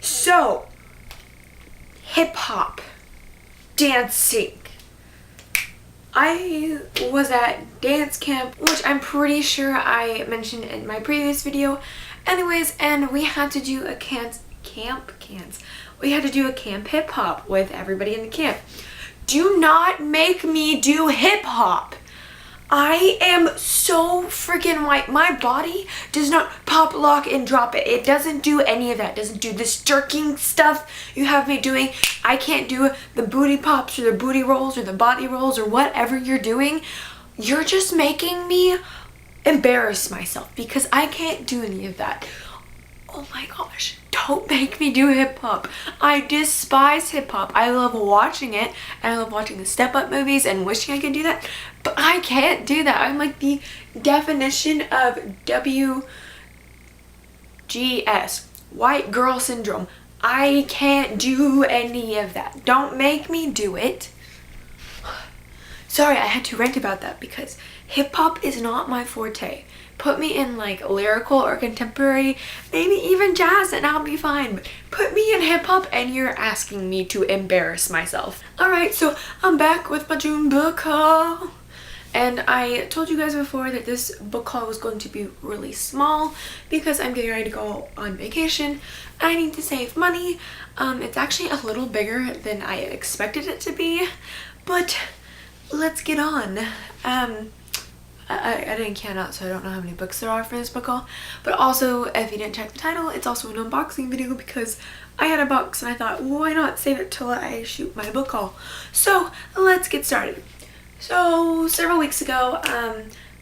So, hip hop, dancing. I was at dance camp, which I'm pretty sure I mentioned in my previous video. Anyways, and we had to do a we had to do a camp hip hop with everybody in the camp. Do not make me do hip hop. I am so freaking white. My body does not pop, lock, and drop it. It doesn't do any of that. It doesn't do this jerking stuff you have me doing. I can't do the booty pops or the booty rolls or the body rolls or whatever you're doing. You're just making me embarrass myself because I can't do any of that. Oh my gosh, don't make me do hip hop. I despise hip hop. I love watching it, and I love watching the Step Up movies and wishing I could do that, but I can't do that. I'm like the definition of WGS, white girl syndrome. I can't do any of that. Don't make me do it. Sorry, I had to rant about that because hip hop is not my forte. Put me in like lyrical or contemporary, maybe even jazz, and I'll be fine. But put me in hip hop and you're asking me to embarrass myself. Alright, so I'm back with my June book haul. And I told you guys before that this book haul was going to be really small because I'm getting ready to go on vacation. I need to save money. It's actually a little bigger than I expected it to be, but let's get on. I didn't count out, so I don't know how many books there are for this book haul. But also, if you didn't check the title, it's also an unboxing video because I had a box and I thought, why not save it till I shoot my book haul? So let's get started. So several weeks ago,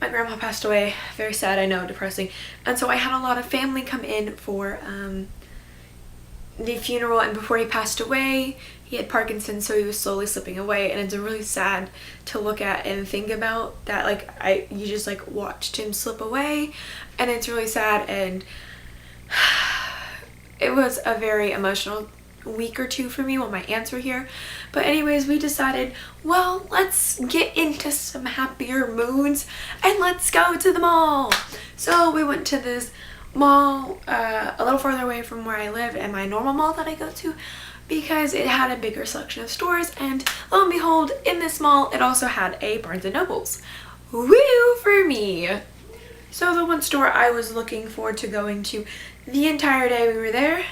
my grandma passed away. Very sad, I know, depressing. And so I had a lot of family come in for the funeral, and before he passed away, he had Parkinson's, so he was slowly slipping away, and it's really sad to look at and think about that. Like, you just like watched him slip away, and it's really sad, and it was a very emotional week or two for me while my aunts were here. But anyways, we decided, well, let's get into some happier moods and let's go to the mall. So we went to this mall a little farther away from where I live and my normal mall that I go to because it had a bigger selection of stores, and lo and behold, in this mall it also had a Barnes & Noble's. Woo for me! So the one store I was looking forward to going to the entire day we were there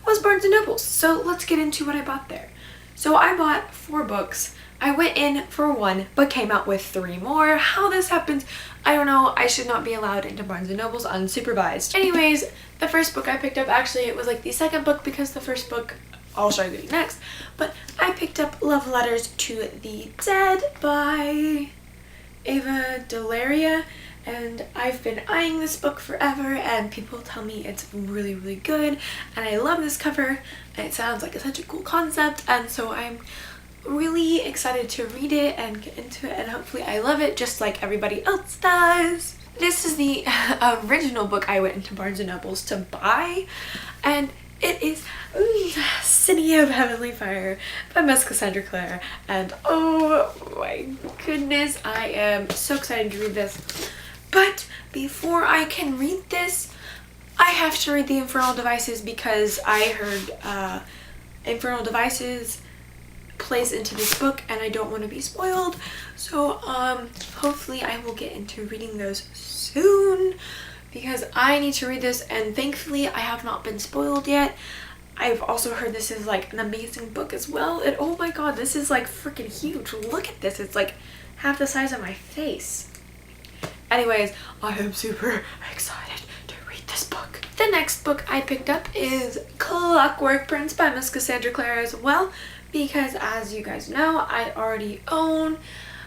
was Barnes & Noble's. So let's get into what I bought there. So I bought 4 books. I went in for 1 but came out with 3 more. How this happens, I don't know. I should not be allowed into Barnes & Noble's unsupervised. Anyways, the first book I picked up, actually it was like the second book because the first book I'll show you next, but I picked up Love Letters to the Dead by Ava DeLaria, and I've been eyeing this book forever and people tell me it's really, really good, and I love this cover and it sounds like such a cool concept, and so I'm really excited to read it and get into it, and hopefully I love it just like everybody else does. This is the original book I went into Barnes & Noble's to buy, and it is City of Heavenly Fire by Miss Cassandra Clare, and oh my goodness, I am so excited to read this. But before I can read this, I have to read the Infernal Devices because I heard Infernal Devices plays into this book and I don't want to be spoiled. So hopefully I will get into reading those soon because I need to read this, and thankfully I have not been spoiled yet. I've also heard this is like an amazing book as well, and oh my god, this is like freaking huge. Look at this, it's like half the size of my face. Anyways, I am super excited to read this book. The next book I picked up is Clockwork Prince by Miss Cassandra Clare as well, because as you guys know, I already own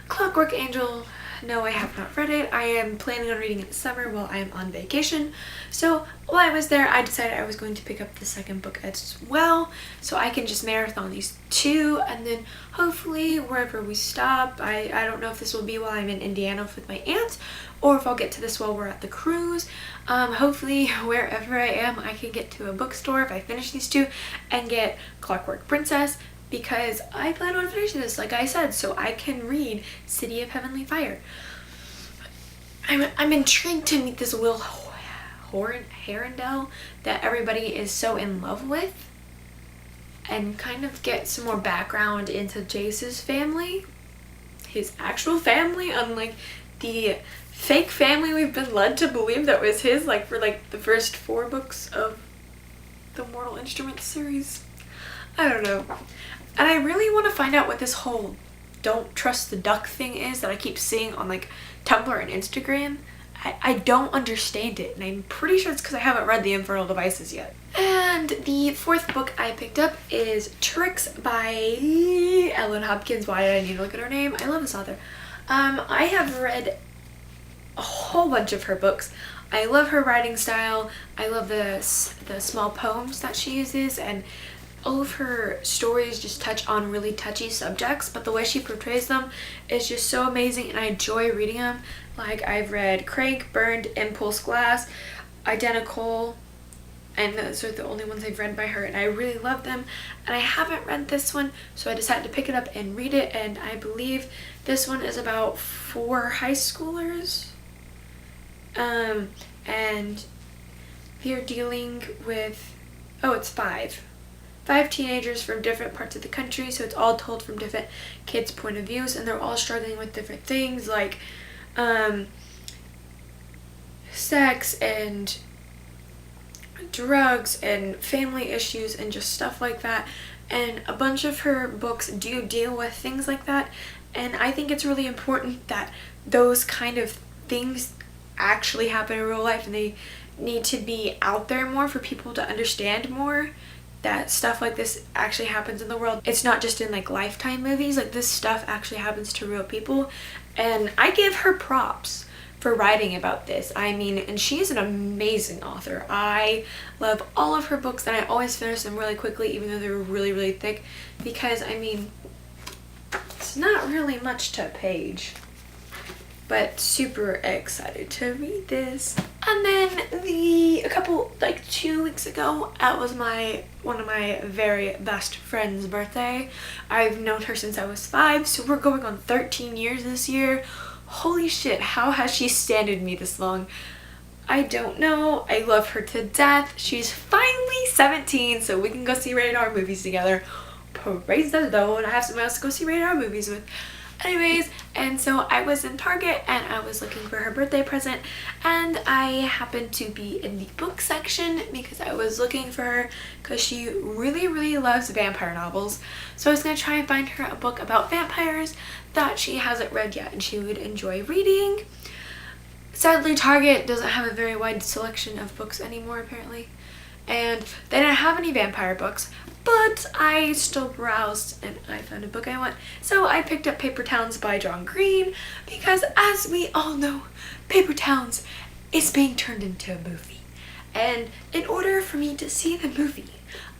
Clockwork Angel. No, I have not read it. I am planning on reading it this summer while I am on vacation. So while I was there, I decided I was going to pick up the second book as well, so I can just marathon these 2, and then hopefully wherever we stop, I don't know if this will be while I'm in Indiana with my aunt or if I'll get to this while we're at the cruise. Hopefully wherever I am, I can get to a bookstore if I finish these 2 and get Clockwork Princess, because I plan on finishing this, like I said, so I can read City of Heavenly Fire. I'm intrigued to meet this Will Herondale that everybody is so in love with. and kind of get some more background into Jace's family, his actual family, unlike the fake family we've been led to believe that was his, like for like the first 4 books of the Mortal Instruments series. I don't know. And I really want to find out what this whole don't trust the duck thing is that I keep seeing on like Tumblr and Instagram. I don't understand it, and I'm pretty sure it's because I haven't read The Infernal Devices yet. And the 4th book I picked up is Tricks by Ellen Hopkins. Why did I need to look at her name? I love this author. I have read a whole bunch of her books. I love her writing style. I love the small poems that she uses, and all of her stories just touch on really touchy subjects, but the way she portrays them is just so amazing, and I enjoy reading them. Like, I've read Crank, Burned, Impulse Glass, Identical, and those are the only ones I've read by her, and I really love them. And I haven't read this one, so I decided to pick it up and read it, and I believe this one is about 4 high schoolers, and they're dealing with, oh, it's 5 teenagers from different parts of the country, so it's all told from different kids' point of views, and they're all struggling with different things like sex and drugs and family issues and just stuff like that. And a bunch of her books do deal with things like that, and I think it's really important that those kind of things actually happen in real life, and they need to be out there more for people to understand more that stuff like this actually happens in the world. It's not just in like Lifetime movies, like this stuff actually happens to real people, and I give her props for writing about this. I mean, and she's an amazing author. I love all of her books, and I always finish them really quickly even though they're really, really thick, because I mean, it's not really much to a page, but super excited to read this. And then like 2 weeks ago, it was one of my very best friend's birthday. I've known her since I was 5, so we're going on 13 years this year. Holy shit, how has she standed me this long? I don't know. I love her to death. She's finally 17, so we can go see rated R movies together. Praise the Lord, I have someone else to go see rated R movies with. Anyways, and so I was in Target and I was looking for her birthday present, and I happened to be in the book section because I was looking for her because she really, really loves vampire novels. So I was going to try and find her a book about vampires that she hasn't read yet and she would enjoy reading. Sadly, Target doesn't have a very wide selection of books anymore apparently, and they didn't have any vampire books. But I still browsed and I found a book I want. So I picked up Paper Towns by John Green because, as we all know, Paper Towns is being turned into a movie. And in order for me to see the movie,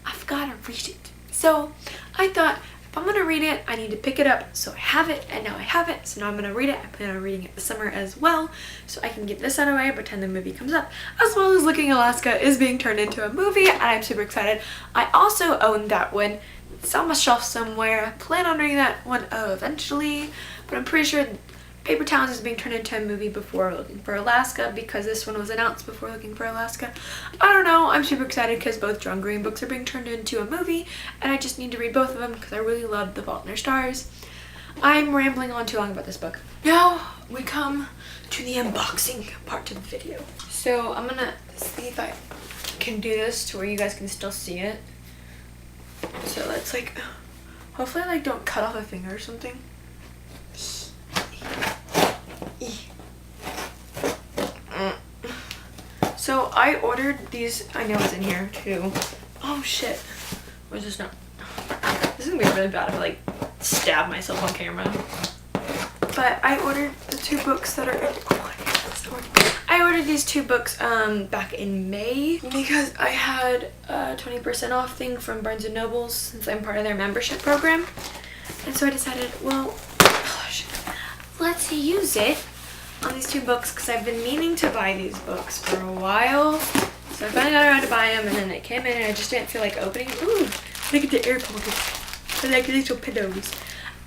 I've got to read it. So I thought, if I'm going to read it, I need to pick it up. So I have it, and now I have it. So now I'm going to read it. I plan on reading it this summer as well, so I can get this out of the way and pretend the movie comes up. As well as Looking Alaska is being turned into a movie, and I'm super excited. I also own that one. It's on my shelf somewhere. I plan on reading that one eventually, but I'm pretty sure Paper Towns is being turned into a movie before Looking for Alaska, because this one was announced before Looking for Alaska. I don't know, I'm super excited because both John Green books are being turned into a movie, and I just need to read both of them because I really love The Fault in Our Stars. I'm rambling on too long about this book. Now we come to the unboxing part of the video. So I'm gonna see if I can do this to where you guys can still see it. So let's like, hopefully I like don't cut off a finger or something. So I ordered these, I know it's in here too. Oh shit, where's this now? This is gonna be really bad if I like stab myself on camera. But I ordered the 2 books that are in, oh, I hate this story. I ordered these 2 books back in May because I had a 20% off thing from Barnes & Noble since I'm part of their membership program. And so I decided, well, oh shit, let's use it on these 2 books because I've been meaning to buy these books for a while. So I finally got around to buy them, and then they came in and I just didn't feel like opening them. Ooh, look at the air pockets. I like little pillows.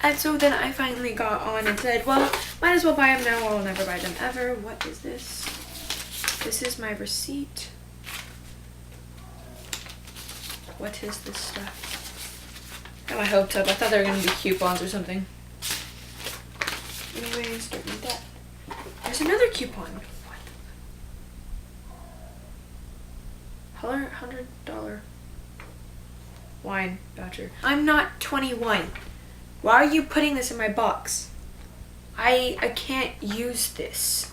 And so then I finally got on and said, well, might as well buy them now or I'll never buy them ever. What is this? This is my receipt. What is this stuff? Got my hopes up. I thought they were going to be coupons or something. Anyways, don't need that. There's another coupon. What? $100 wine voucher. I'm not 21. Why are you putting this in my box? I can't use this.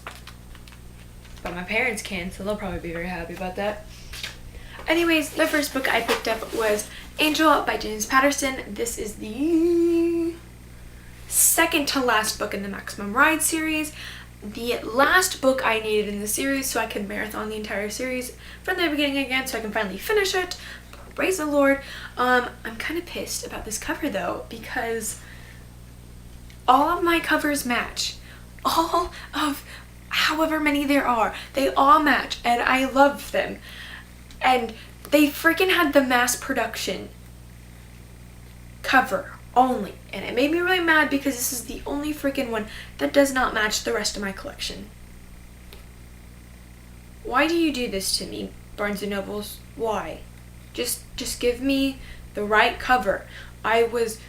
But my parents can, so they'll probably be very happy about that. Anyways, the first book I picked up was Angel by James Patterson. This is the second to last book in the Maximum Ride series. The last book I needed in the series so I could marathon the entire series from the beginning again so I can finally finish it. Praise the Lord. I'm kind of pissed about this cover though because all of my covers match. All of however many there are, they all match and I love them. And they freaking had the mass production cover only. And it made me really mad because this is the only freaking one that does not match the rest of my collection. Why do you do this to me, Barnes & Nobles? Why? Just give me the right cover. I was...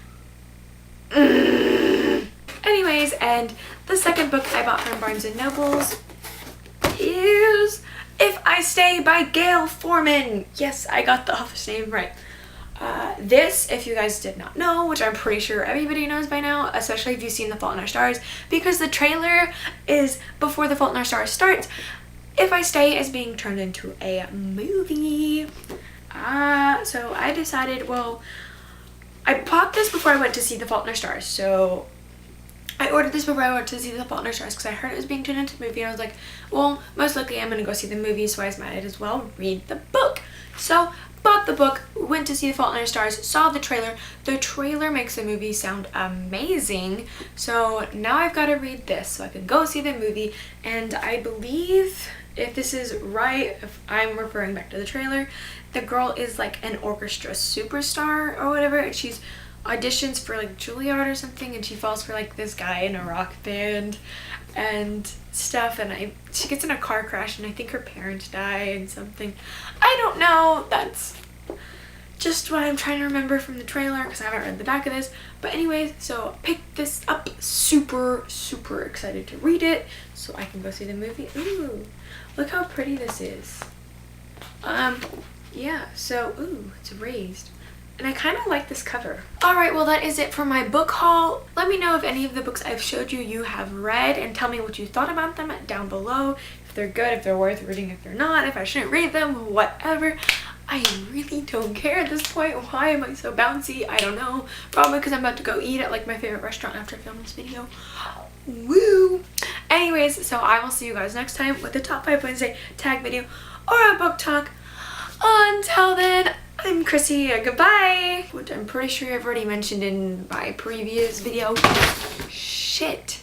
Anyways, and the second book I bought from Barnes & Nobles is If I Stay by Gail Forman. Yes, I got the office name right. This, if you guys did not know, which I'm pretty sure everybody knows by now, especially if you've seen The Fault in Our Stars, because the trailer is before The Fault in Our Stars starts, If I Stay is being turned into a movie. So I decided, well, I bought this before I went to see The Fault in Our Stars, so I ordered this before I went to see The Fault in Our Stars because I heard it was being turned into a movie and I was like, well, most likely I'm going to go see the movie, so I might as well read the book. So, bought the book, went to see The Fault in Our Stars, saw the trailer. The trailer makes the movie sound amazing, so now I've got to read this so I can go see the movie. And I believe, if this is right, if I'm referring back to the trailer, the girl is like an orchestra superstar or whatever, and she's auditions for like Juilliard or something, and she falls for like this guy in a rock band and stuff, and she gets in a car crash and I think her parents die and something. I don't know. That's just what I'm trying to remember from the trailer because I haven't read the back of this. But anyways, so picked this up. Super excited to read it so I can go see the movie. Ooh, look how pretty this is. Yeah, so ooh, it's raised. And I kind of like this cover. Alright, well that is it for my book haul. Let me know if any of the books I've showed you have read and tell me what you thought about them down below. If they're good, if they're worth reading, if they're not, if I shouldn't read them, whatever. I really don't care at this point. Why am I so bouncy? I don't know. Probably because I'm about to go eat at like my favorite restaurant after I film this video. Woo! Anyways, so I will see you guys next time with the Top 5 Wednesday tag video or a book talk. Until then, I'm Chrissy, goodbye! Which I'm pretty sure I've already mentioned in my previous video. Shit.